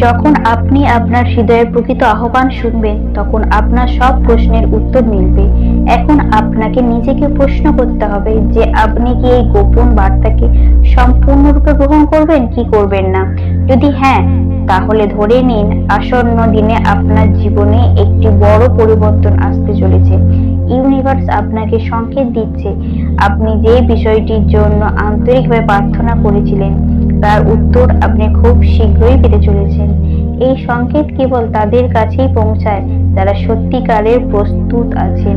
যখন আপনি আপনার হৃদয়ের প্রকৃত আহ্বান শুনবেন, তখন আপনার সব প্রশ্নের উত্তর মিলবে। এখন আপনাকে নিজেকে প্রশ্ন করতে হবে যে আপনি কি এই গোপন বার্তাকে সম্পূর্ণরূপে গ্রহণ করবেন কি করবেন না। যদি হ্যাঁ, তাহলে ধরে নিন আসন্ন দিনে আপনার জীবনে একটি বড় পরিবর্তন আসতে চলেছে। ইউনিভার্স আপনাকে সংকেত দিচ্ছে আপনি যে বিষয়টির জন্য আন্তরিকভাবে প্রার্থনা করেছিলেন তার উত্তর আপনি খুব শীঘ্রই পেতে চলেছেন। এই সংকেত কেবল তাদের কাছেই পৌঁছায় যারা সত্যিকারের প্রস্তুত আছেন।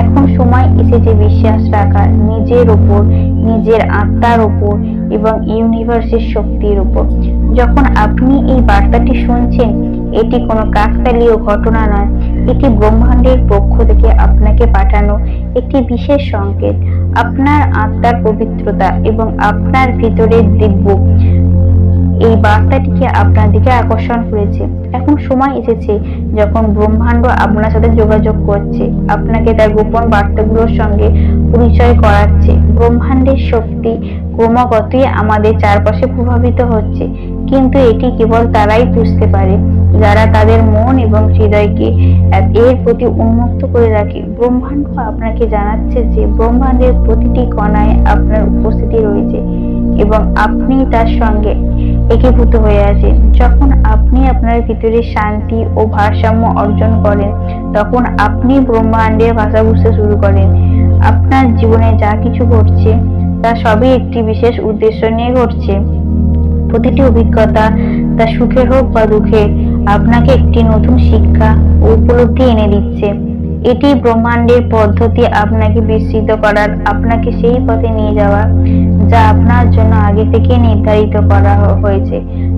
এখন সময় এসেছে বিশ্বাস রাখার নিজের উপর, নিজের আত্মার উপর এবং ইউনিভার্সের শক্তির উপর। যখন আপনি এই বার্তাটি শুনছেন, এটি কোনো কাকতালীয় ঘটনা নয়, এটি ব্রহ্মাণ্ডের পক্ষ থেকে আপনাকে পাঠানো একটি বিশেষ সংকেত। আপনার আত্মার পবিত্রতা এবং আপনার ভিতরের দিব্য এই বার্তাটিকে আপনার দিকে আকর্ষণ করেছে। এখন সময় এসেছে যখন ব্রহ্মাণ্ড আপনার সাথে যোগাযোগ করছে, আপনাকে তার গোপন বার্তাগুলোর সঙ্গে পরিচয় করাচ্ছে। ব্রহ্মাণ্ডের শক্তি ক্রমাগতই আমাদের চারপাশে প্রভাবিত হচ্ছে, কিন্তু এটি কেবল তারাই বুঝতে পারে যারা তাদের মন এবং হৃদয়কে এর প্রতি উন্মুক্ত করে রাখে। ব্রহ্মাণ্ড আপনাকে জানাচ্ছে যে ব্রহ্মাণ্ডের প্রতিটি কণায় আপনার উপস্থিতি রয়েছে এবং আপনি তার সঙ্গে একীভূত হয়ে আছেন। যখন আপনি আপনার ভিতরে শান্তি ও ভারসাম্য অর্জন করেন, তখন আপনি ব্রহ্মাণ্ডের ভাষা বুঝতে শুরু করেন। আপনার জীবনে যা কিছু ঘটছে তা সবই একটি বিশেষ উদ্দেশ্য নিয়ে ঘটছে। প্রতিটি অভিজ্ঞতা, তা সুখের হোক বা দুঃখের, আপনাকে একটি নতুন শিক্ষা ও উপলব্ধি এনে দিচ্ছে। এটি ব্রহ্মাণ্ডের পদ্ধতি আপনাকে বিস্তৃত করার, আপনাকে সেই পথে নিয়ে যাওয়া যা আপনার জন্য আগে থেকে নির্ধারিত করা হয়েছে।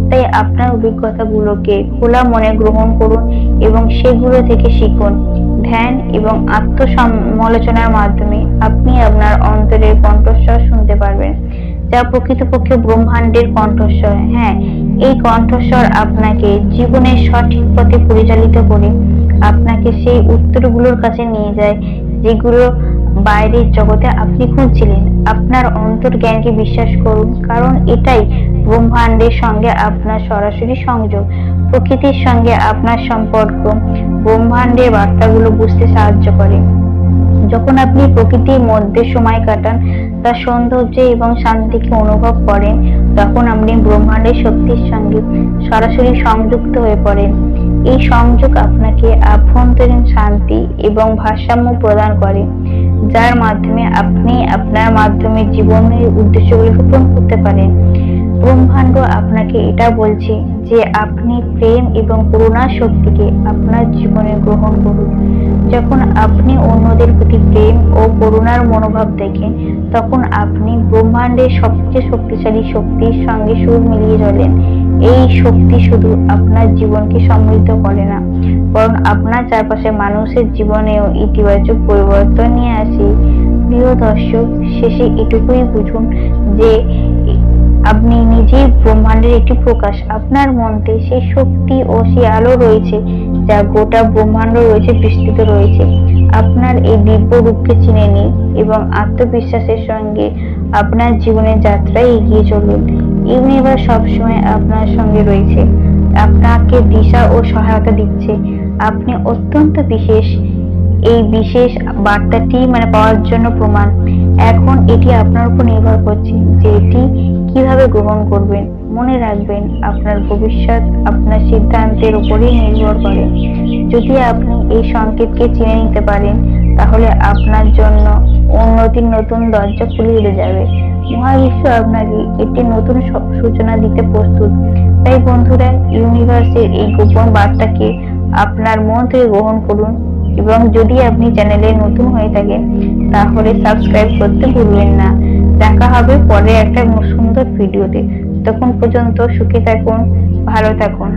তাই আপনার অভিজ্ঞতাগুলোকে খোলা মনে গ্রহণ করুন এবং সেগুলো থেকে শিখুন। ধ্যান এবং আত্মসমালোচনার মাধ্যমে আপনি আপনার অন্তরের কণ্ঠস্বর শুনতে পারবেন, যা প্রকৃতপক্ষে ব্রহ্মাণ্ডের কণ্ঠস্বর। হ্যাঁ, এই কণ্ঠস্বর আপনাকে জীবনের সঠিক পথে পরিচালিত করে আপনাকে সেই উত্তরগুলোর কাছে নিয়ে যায় যেগুলো বাইরের জগতে আপনি খুঁজছিলেন। আপনার অন্তর্জ্ঞানকে বিশ্বাস করুন, কারণ এটাই ব্রহ্মাণ্ডের সঙ্গে আপনার সরাসরি সংযোগ। প্রকৃতির সঙ্গে আপনার সম্পর্ক ব্রহ্মাণ্ডের বার্তাগুলো বুঝতে সাহায্য করে। যখন আপনি প্রকৃতির মধ্যে সময় কাটান, তার সৌন্দর্য এবং শান্তিকে অনুভব করেন, তখন আপনি ব্রহ্মাণ্ডের শক্তির সঙ্গে সরাসরি সংযুক্ত হয়ে পড়েন। এই সংযোগ আপনাকে আভ্যন্তরীণ শান্তি এবং ভারসাম্য প্রদান করে, যার মাধ্যমে আপনি আপনার মাধ্যমে জীবনের উদ্দেশ্যগুলোকে পূরণ করতে পারেন। ব্রহ্মাণ্ড আপনাকে এটা বলছে যে আপনি প্রেম এবং করুণার শক্তিকে আপনার জীবনে গ্রহণ করুন। যখন আপনি অন্যদের প্রতি প্রেম ও করুণার মনোভাব দেখেন, তখন আপনি ব্রহ্মাণ্ডের সবচেয়ে শক্তিশালী শক্তির সঙ্গে সুর মিলিয়ে চলেন। এই শক্তি শুধু আপনার জীবনকে সমৃদ্ধ করে না, বরং আপনার চারপাশের মানুষের জীবনেও ইতিবাচক পরিবর্তন নিয়ে আসে। প্রিয় দর্শক, শেষে এটুকুই বুঝুন যে আপনি নিজেই ব্রহ্মাণ্ডের একটি প্রকাশ। আপনার মধ্যে সেই শক্তি ও সেই আলো রয়েছে যা গোটা ব্রহ্মাণ্ড রয়েছে, বিস্তৃত রয়েছে। আপনার এই দিব্য রূপকে চিনে নিন এবং আত্মবিশ্বাসের সঙ্গে আপনার জীবনের যাত্রায় এগিয়ে চলুন। ইউনিভার্স সবসময় আপনার সঙ্গে রয়েছে, আপনাকে দিশা ও সহায়তা দিচ্ছে। আপনি অত্যন্ত বিশেষ। এই বিশেষ বার্তাটি পাওয়ার জন্য প্রমাণ। এখন এটি আপনার উপর নির্ভর করছে যে এটি কিভাবে গ্রহণ করবেন। মনে রাখবেন, আপনার ভবিষ্যৎ আপনার সিদ্ধান্তের উপরই নির্ভর করে। যদি আপনি এই সংকেতকে চিনে নিতে পারেন, তাহলে আপনার জন্য উন্নতির নতুন দরজা খুলে দিতে যাবে। মহাবিশ্ব আপনাকে একটি নতুন সূচনা দিতে প্রস্তুত। তাই বন্ধুরা, ইউনিভার্সের এই গোপন বার্তাকে আপনার মন থেকে গ্রহণ করুন এবং যদি আপনি চ্যানেলে নতুন হয়ে থাকেন তাহলে সাবস্ক্রাইব করতে ভুলবেন না। দেখা হবে পরে একটা সুন্দর ভিডিওতে। তখন পর্যন্ত সুখে থাকুন, ভালো থাকুন।